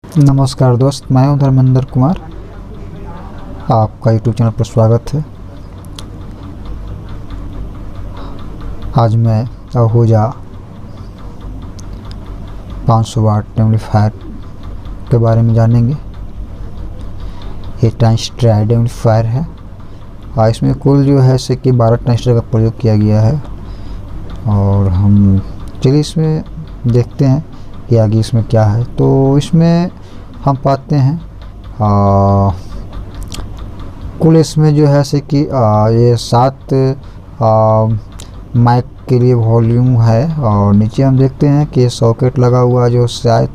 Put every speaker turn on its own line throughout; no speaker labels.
नमस्कार दोस्त, मैं हूं धर्मेंद्र कुमार। आपका यूट्यूब चैनल पर स्वागत है। आज मैं आहूजा 500 वाट एम्पलीफायर के बारे में जानेंगे। ये ट्रांजिस्टर एम्पलीफायर है और इसमें कुल जो है से कि 12 ट्रांजिस्टर का प्रयोग किया गया है। और हम चलिए इसमें देखते हैं कि आगे इसमें क्या है। तो इसमें हम पाते हैं कुल इसमें जो है से कि ये 7 माइक के लिए वॉल्यूम है। और नीचे हम देखते हैं कि सॉकेट लगा हुआ है जो शायद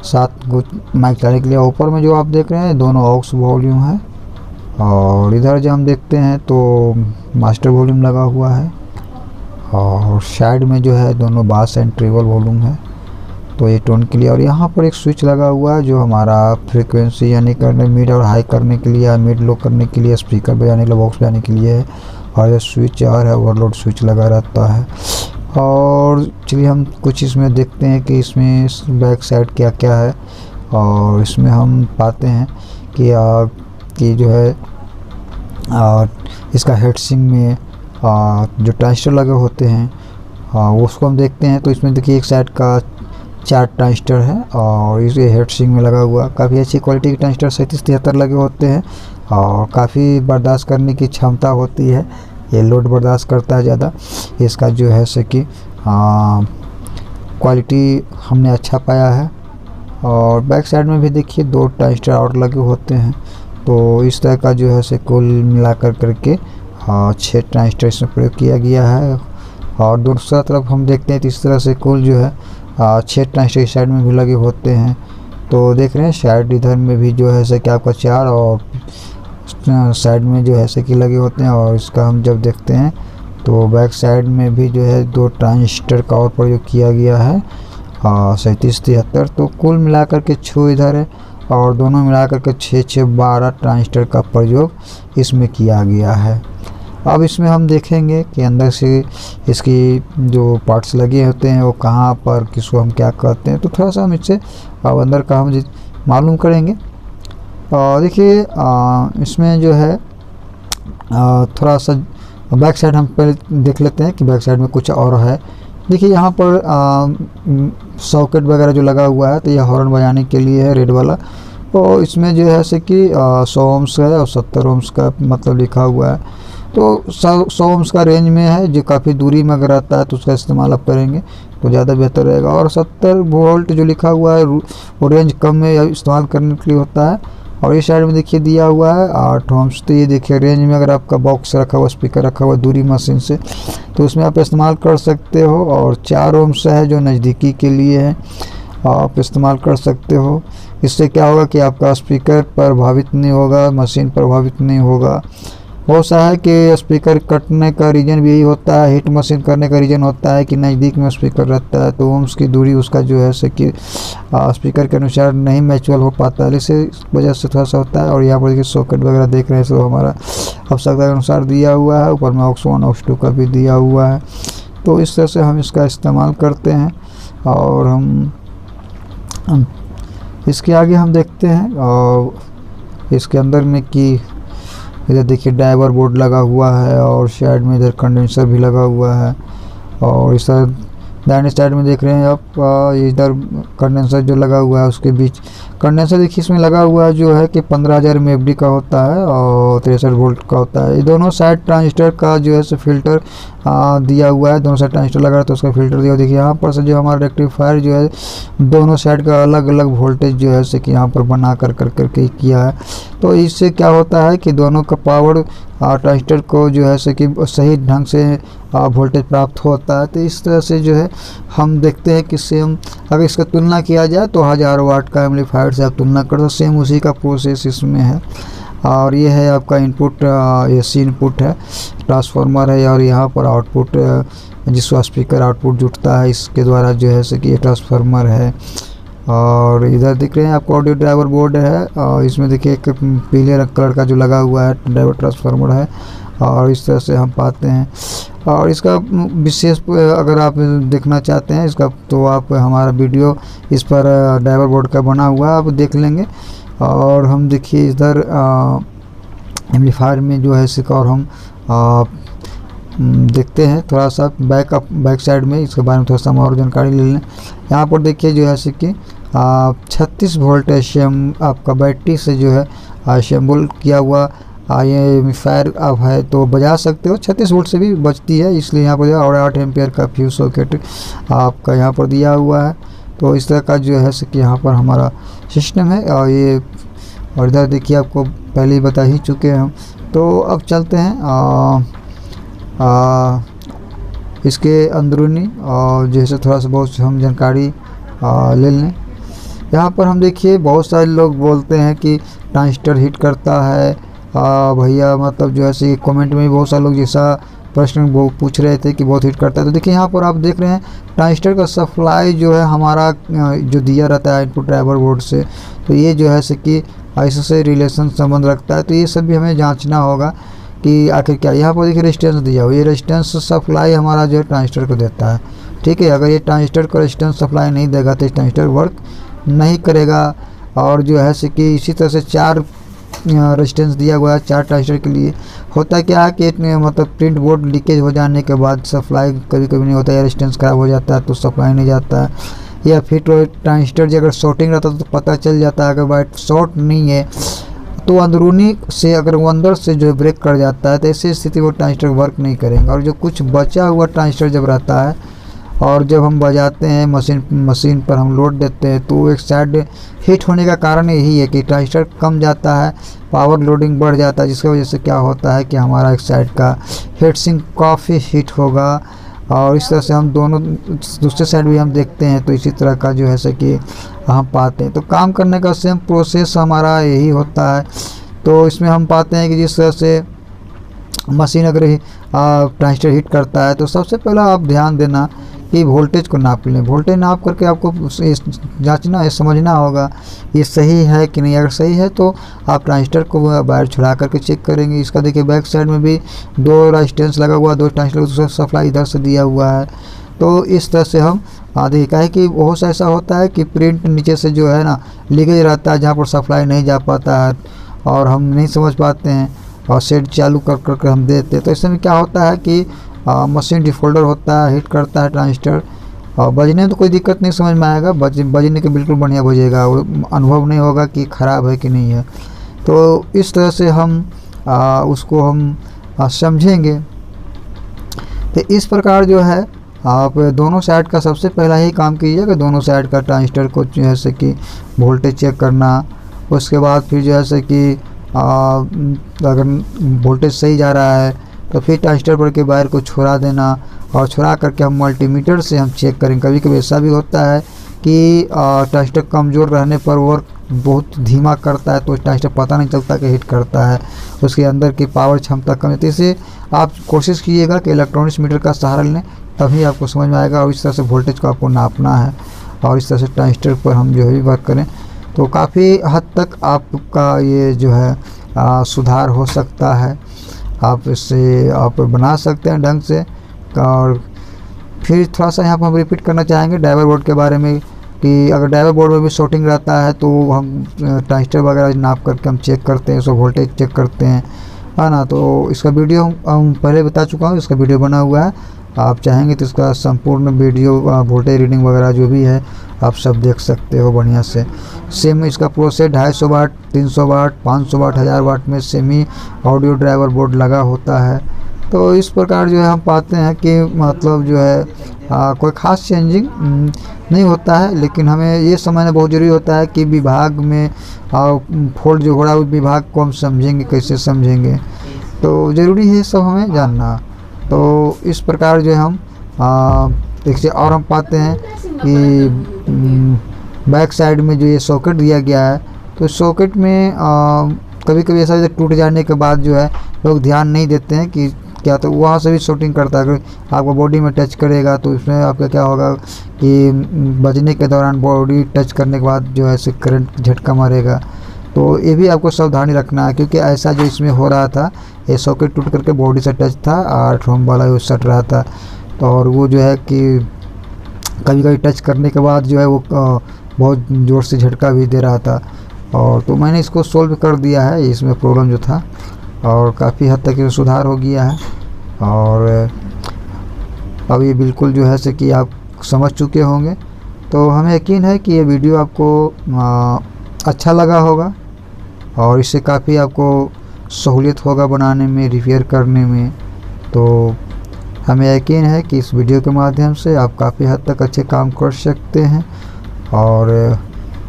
7 माइक चलाने के लिए। ऊपर में जो आप देख रहे हैं दोनों ऑक्स वॉल्यूम है। और इधर जो हम देखते हैं तो मास्टर वॉल्यूम लगा हुआ है। और साइड में जो है दोनों बास एंड ट्रेबल वॉल्यूम है, तो ये टोन के लिए। और यहाँ पर एक स्विच लगा हुआ है जो हमारा फ्रीक्वेंसी यानी करने मिड और हाई करने के लिए, मिड लो करने के लिए, स्पीकर बजाने के लिए, बॉक्स बजाने के लिए है। और ये स्विच और है ओवरलोड स्विच लगा रहता है। और चलिए हम कुछ इसमें देखते हैं कि इसमें बैक साइड क्या क्या है। और इसमें हम पाते हैं कि जो है इसका हेडसिंग में जो ट्रांजिस्टर लगे होते हैं उसको हम देखते हैं। तो इसमें देखिए एक साइड का 4 ट्रांजिस्टर है और इस हेडसिंग में लगा हुआ काफ़ी अच्छी क्वालिटी के ट्रांजिस्टर 3773 लगे होते हैं। और काफ़ी बर्दाश्त करने की क्षमता होती है, ये लोड बर्दाश्त करता है ज़्यादा। इसका जो है से कि क्वालिटी हमने अच्छा पाया है। और बैक साइड में भी देखिए 2 ट्रांजिस्टर और लगे होते हैं। तो इस तरह का जो है से कुल मिलाकर करके 6 ट्रांजिस्टर इसमें प्रयोग किया गया है। और दूसरा तरफ हम देखते हैं तो इस तरह से कुल जो है 6 ट्रांजिस्टर इस साइड में भी लगे होते हैं। तो देख रहे हैं साइड इधर में भी जो है से कि आपका 4 और साइड में जो है से कि लगे होते हैं। और इसका हम जब देखते हैं तो बैक साइड में भी जो है 2 ट्रांजिस्टर का और प्रयोग किया गया है 3773। तो कुल मिलाकर के 6 इधर है और दोनों मिलाकर के 6 12 ट्रांजिस्टर का प्रयोग इसमें किया गया है। अब इसमें हम देखेंगे कि अंदर से इसकी जो पार्ट्स लगे होते हैं वो कहाँ पर, किसको हम क्या कहते हैं। तो थोड़ा सा हम इससे अब अंदर का हम मालूम करेंगे। देखिए इसमें जो है थोड़ा सा बैक साइड हम पहले देख लेते हैं कि बैक साइड में कुछ और है। देखिए यहाँ पर सॉकेट वगैरह जो लगा हुआ है तो यह हॉर्न बजाने के लिए है, रेड वाला। तो इसमें जो है से कि 100 ओम्स है और 70 ओम्स का मतलब लिखा हुआ है। तो 100 ओम्स का रेंज में है, जो काफ़ी दूरी में अगर आता है तो उसका इस्तेमाल आप करेंगे तो ज़्यादा बेहतर रहेगा। और 70 वोल्ट जो लिखा हुआ है वो रेंज कम में इस्तेमाल करने के लिए होता है। और इस साइड में देखिए दिया हुआ है 8 ओम्स। तो ये देखिए रेंज में अगर आपका बॉक्स रखा हुआ, स्पीकर रखा हुआ दूरी मशीन से, तो उसमें आप इस्तेमाल कर सकते हो। और 4 ओम्स है जो नज़दीकी के लिए है, आप इस्तेमाल कर सकते हो। इससे क्या होगा कि आपका स्पीकर प्रभावित नहीं होगा, मशीन प्रभावित नहीं होगा। बहुत सा है कि स्पीकर कटने का रीज़न भी यही होता है, हीट मशीन करने का रीज़न होता है कि नज़दीक में स्पीकर रहता है तो ओम्स की दूरी उसका जो है से कि स्पीकर के अनुसार नहीं मैचुअल हो पाता है, इस वजह से थोड़ा सा होता है। और यहाँ पर देखिए सॉकेट वगैरह देख रहे हैं तो हमारा आवश्यकता के अनुसार दिया हुआ है। ऊपर में ऑक्स 1 ऑक्स 2 का भी दिया हुआ है। तो इस तरह से हम इसका इस्तेमाल करते हैं। और हम इसके आगे हम देखते हैं और इसके अंदर में कि इधर देखिए ड्राइवर बोर्ड लगा हुआ है और साइड में इधर कंडेंसर भी लगा हुआ है। और इस दाहिने साइड में देख रहे हैं आप इधर कंडेंसर जो लगा हुआ है उसके बीच कंडेंसर देखिए इसमें लगा हुआ है जो है कि 15000 mAh का होता है और 63 वोल्ट का होता है। ये दोनों साइड ट्रांजिस्टर का जो है से फिल्टर दिया हुआ है, दोनों साइड ट्रांजिस्टर लगा है तो उसका फिल्टर दिया हुआ। देखिए यहाँ पर से जो हमारा रेक्टिफायर जो है दोनों साइड का अलग अलग वोल्टेज जो है से कि यहाँ पर बना करके किया है। तो इससे क्या होता है कि दोनों का पावर ट्रांजिस्टर को जो है से कि सही ढंग से वोल्टेज प्राप्त होता है। तो इस तरह से जो है हम देखते हैं कि सेम अगर इसका तुलना किया जाए तो 1000 वाट का एम्पलीफायर से आप तुलना कर दो, सेम उसी का प्रोसेस इसमें है। और ये है आपका इनपुट, ये सी इनपुट है, ट्रांसफार्मर है। और यहाँ पर आउटपुट जिसका स्पीकर आउटपुट जुटता है इसके द्वारा जो है से कि ये ट्रांसफार्मर है। और इधर दिख रहे हैं आपको ऑडियो ड्राइवर बोर्ड है और इसमें देखिए एक पीले कलर का जो लगा हुआ है ड्राइवर ट्रांसफार्मर है। और इस तरह से हम पाते हैं। और इसका विशेष अगर आप देखना चाहते हैं इसका तो आप हमारा वीडियो इस पर ड्राइवर बोर्ड का बना हुआ है, आप देख लेंगे। और हम देखिए इधर एम्पलीफायर में जो है इसका और हम देखते हैं थोड़ा सा बैक साइड में इसके बारे में थोड़ा सा और जानकारी ले लें। यहाँ पर देखिए जो है ऐसे कि 36 वोल्ट आपका बैटरी से जो है असेंबल किया हुआ ये एम्पलीफायर आप है तो बजा सकते हो। 36 वोल्ट से भी बजती है, इसलिए यहाँ पर और 8 एम्पियर का फ्यूज सॉकेट आपका यहाँ पर दिया हुआ है। तो इस तरह का जो है कि यहाँ पर हमारा सिस्टम है। और ये और इधर देखिए आपको पहले ही बता ही चुके हैं हम। तो अब चलते हैं इसके अंदरूनी और जैसे थोड़ा सा बहुत हम जानकारी ले लें। यहाँ पर हम देखिए बहुत सारे लोग बोलते हैं कि ट्रांजिस्टर हीट करता है भैया, मतलब जो है कमेंट में भी बहुत सारे लोग जैसा प्रश्न वो पूछ रहे थे कि बहुत हीट करता है। तो देखिए यहाँ पर आप देख रहे हैं ट्रांजिस्टर का सप्लाई जो है हमारा जो दिया रहता है इनपुट ड्राइवर बोर्ड से, तो ये जो है कि ऐसे रिलेशन संबंध रखता है। तो ये सब भी हमें जांचना होगा कि आखिर क्या। यहाँ पर देखिए रेजिस्टेंस दिया हुआ, ये रेजिस्टेंस सप्लाई हमारा जो है ट्रांजिस्टर को देता है, ठीक है। अगर ये ट्रांजिस्टर को रेजिस्टेंस सप्लाई नहीं देगा तो ट्रांजिस्टर वर्क नहीं करेगा। और जो है कि इसी तरह से 4 रेजिस्टेंस दिया हुआ है 4 ट्रांजिस्टर के लिए। होता क्या है कि मतलब प्रिंट बोर्ड लीकेज हो जाने के बाद सप्लाई कभी कभी नहीं होता है, रेजिस्टेंस खराब हो जाता है तो सप्लाई नहीं जाता है। या फिर ट्रांजिस्टर जो अगर शॉर्टिंग रहता है तो पता चल जाता है, अगर वाइट शॉर्ट नहीं है तो अंदरूनी से अगर वो अंदर से जो ब्रेक कर जाता है तो ऐसी स्थिति वो ट्रांजिस्टर वर्क नहीं करेंगे। और जो कुछ बचा हुआ ट्रांजिस्टर जब रहता है और जब हम बजाते हैं मशीन पर हम लोड देते हैं तो एक साइड हीट होने का कारण यही है कि ट्रांजिस्टर कम जाता है, पावर लोडिंग बढ़ जाता है, जिसकी वजह से क्या होता है कि हमारा एक साइड का हीट सिंक काफ़ी हीट होगा। और इस तरह से हम दोनों दूसरे साइड भी हम देखते हैं तो इसी तरह का जो है कि हम पाते हैं। तो काम करने का सेम प्रोसेस हमारा यही होता है। तो इसमें हम पाते हैं कि जिस तरह से मशीन अगर ट्रांजिस्टर हीट करता है तो सबसे पहला आप ध्यान देना कि वोल्टेज को नाप लें। वोल्टेज नाप करके आपको जांचना है, समझना होगा ये सही है कि नहीं। अगर सही है तो आप ट्रांजिस्टर को वायर छुड़ा करके चेक करेंगे। इसका देखिए बैक साइड में भी 2 रेजिस्टेंस लगा हुआ है, 2 ट्रांजिस्टर का सप्लाई इधर से दिया हुआ है। तो इस तरह से हम देखा है कि बहुत सा ऐसा होता है कि प्रिंट नीचे से जो है ना लीकेज रहता है जहाँ पर सप्लाई नहीं जा पाता है और हम नहीं समझ पाते हैं और सेट चालू कर हम देते हैं। तो इसमें क्या होता है कि मशीन डिफोल्डर होता है, हीट करता है ट्रांजिस्टर और बजने में तो कोई दिक्कत नहीं समझ में आएगा, बजने के बिल्कुल बढ़िया बजेगा, अनुभव नहीं होगा कि ख़राब है कि नहीं है। तो इस तरह से हम उसको हम समझेंगे। तो इस प्रकार जो है आप दोनों साइड का सबसे पहला ही काम कीजिए कि दोनों साइड का ट्रांजिस्टर को जैसे कि वोल्टेज चेक करना। उसके बाद फिर जैसे कि अगर वोल्टेज सही जा रहा है तो फिर ट्रांजिस्टर पर के वायर को छुड़ा देना और छुड़ा करके हम मल्टीमीटर से हम चेक करें। कभी कभी ऐसा भी होता है कि ट्रांजिस्टर कमज़ोर रहने पर वर्क बहुत धीमा करता है तो ट्रांजिस्टर पता नहीं चलता कि हीट करता है, उसके अंदर की पावर क्षमता कम होती है। इससे आप कोशिश कीजिएगा कि इलेक्ट्रॉनिक्स मीटर का सहारा लें, तभी आपको समझ में आएगा। और इस तरह से वोल्टेज को आपको नापना है और इस तरह से ट्रांजिस्टर पर हम जो है वर्क करें तो काफ़ी हद तक आपका ये जो है सुधार हो सकता है। आप इससे आप बना सकते हैं ढंग से। और फिर थोड़ा सा यहाँ पर हम रिपीट करना चाहेंगे ड्राइवर बोर्ड के बारे में कि अगर ड्राइवर बोर्ड में भी शॉर्टिंग रहता है तो हम ट्रांजिस्टर वगैरह नाप करके हम चेक करते हैं, उसका वोल्टेज चेक करते हैं, है ना। तो इसका वीडियो हम पहले बता चुका हूँ, इसका वीडियो बना हुआ है, आप चाहेंगे तो इसका संपूर्ण वीडियो वोल्टेज रीडिंग वगैरह जो भी है आप सब देख सकते हो बढ़िया से। सेम इसका प्रोसेस 250 वाट, 300 वाट, 500 वाट, 1000 वाट में सेमी ऑडियो ड्राइवर बोर्ड लगा होता है। तो इस प्रकार जो है हम पाते हैं कि मतलब जो है कोई ख़ास चेंजिंग नहीं होता है, लेकिन हमें ये समझना बहुत ज़रूरी होता है कि विभाग में फॉल्ट जो हो रहा है उस विभाग को हम समझेंगे, कैसे समझेंगे, तो ज़रूरी है सब हमें जानना। तो इस प्रकार जो है हम देखिए और हम पाते हैं कि बैक साइड में जो ये सॉकेट दिया गया है तो सॉकेट में कभी कभी ऐसा टूट जाने के बाद जो है लोग ध्यान नहीं देते हैं कि क्या, तो वहाँ से भी शॉर्टिंग करता है। अगर आपको बॉडी में टच करेगा तो इसमें आपका क्या होगा कि बजने के दौरान बॉडी टच करने के बाद जो है करंट झटका मारेगा। तो ये भी आपको सावधानी रखना है, क्योंकि ऐसा जो इसमें हो रहा था, ये सॉकेट टूट करके बॉडी से टच था और थ्रोम्ब वाला वो सट रहा था। और वो जो है कि कभी कभी टच करने के बाद जो है वो बहुत ज़ोर से झटका भी दे रहा था। और तो मैंने इसको सोल्व कर दिया है, इसमें प्रॉब्लम जो था, और काफ़ी हद तक सुधार हो गया है। और अब ये बिल्कुल जो है से कि आप समझ चुके होंगे। तो हमें यकीन है कि ये वीडियो आपको अच्छा लगा होगा और इससे काफ़ी आपको सहूलियत होगा बनाने में, रिपेयर करने में। तो हमें यकीन है कि इस वीडियो के माध्यम से आप काफ़ी हद तक अच्छे काम कर सकते हैं। और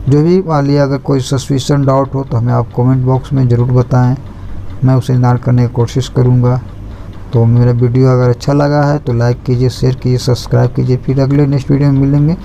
जो भी मान लिया अगर कोई सस्पिशन डाउट हो तो हमें आप कमेंट बॉक्स में ज़रूर बताएं, मैं उसे निदान करने की कोशिश करूँगा। तो मेरा वीडियो अगर अच्छा लगा है तो लाइक कीजिए, शेयर कीजिए, सब्सक्राइब कीजिए। फिर अगले नेक्स्ट वीडियो में मिलेंगे।